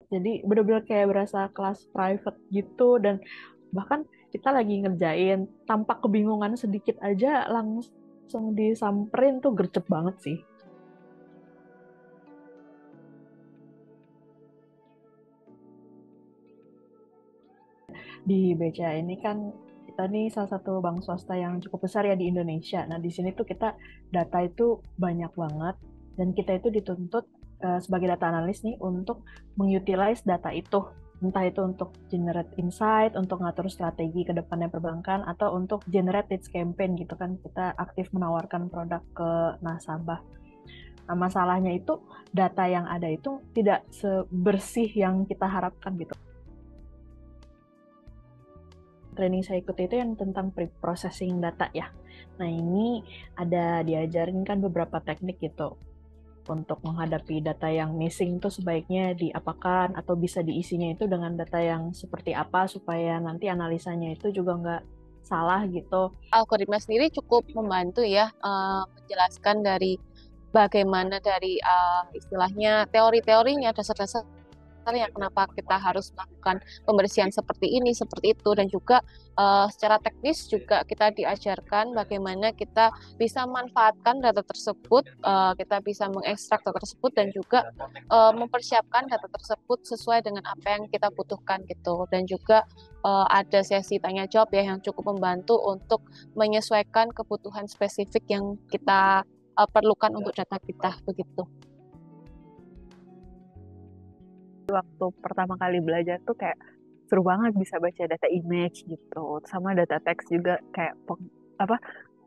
Jadi bener-bener kayak berasa kelas private gitu, dan bahkan kita lagi ngerjain tanpa kebingungan sedikit aja langsung disamperin tuh gercep banget sih. Di BCA ini kan kita nih salah satu bank swasta yang cukup besar ya di Indonesia. Nah, di sini tuh kita data itu banyak banget, dan kita itu dituntut sebagai data analis nih untuk mengutilize data itu. Entah itu untuk generate insight, untuk ngatur strategi ke depannya perbankan, atau untuk generate leads campaign gitu kan. Kita aktif menawarkan produk ke nasabah. Nah, masalahnya itu data yang ada itu tidak sebersih yang kita harapkan gitu. Training saya ikuti itu yang tentang pre-processing data ya. Nah, ini ada diajarin kan beberapa teknik gitu untuk menghadapi data yang missing itu sebaiknya diapakan atau bisa diisinya itu dengan data yang seperti apa supaya nanti analisanya itu juga nggak salah gitu. Algoritma sendiri cukup membantu ya, menjelaskan dari bagaimana dari istilahnya teori-teorinya, dasar-dasar yang kenapa kita harus melakukan pembersihan seperti ini, seperti itu, dan juga secara teknis juga kita diajarkan bagaimana kita bisa manfaatkan data tersebut, kita bisa mengekstrak data tersebut dan juga mempersiapkan data tersebut sesuai dengan apa yang kita butuhkan gitu, dan juga ada sesi tanya jawab ya yang cukup membantu untuk menyesuaikan kebutuhan spesifik yang kita perlukan untuk data kita begitu. Waktu pertama kali belajar tuh kayak seru banget bisa baca data image gitu, sama data teks juga kayak apa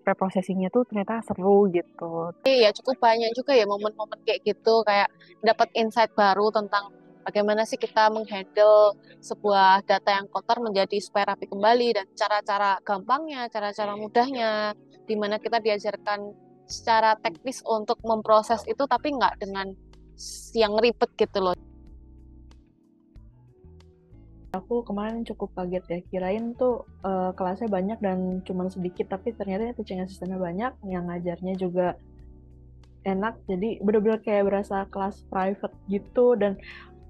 preprocessingnya tuh ternyata seru gitu. Ya cukup banyak juga ya momen-momen kayak gitu, kayak dapat insight baru tentang bagaimana sih kita menghandle sebuah data yang kotor menjadi supaya rapi kembali, dan cara-cara gampangnya, cara-cara mudahnya, di mana kita diajarkan secara teknis untuk memproses itu tapi nggak dengan yang ribet gitu loh. Aku kemarin cukup kaget ya, kirain tuh kelasnya banyak dan cuman sedikit, tapi ternyata teaching assistant-nya banyak, yang ngajarnya juga enak, jadi bener-bener kayak berasa kelas private gitu, dan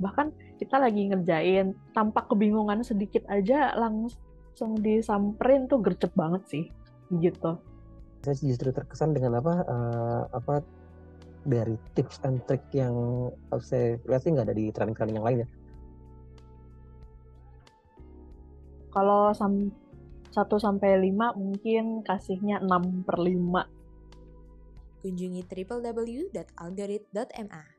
bahkan kita lagi ngerjain tanpa kebingungan sedikit aja langsung disamperin tuh gercep banget sih gitu. Saya justru terkesan dengan apa dari tips and trick yang saya lihat sih nggak ada di training-training yang lain ya. Kalau 1 sampai 5 mungkin kasihnya 6/5. Kunjungi www.algorit.ma.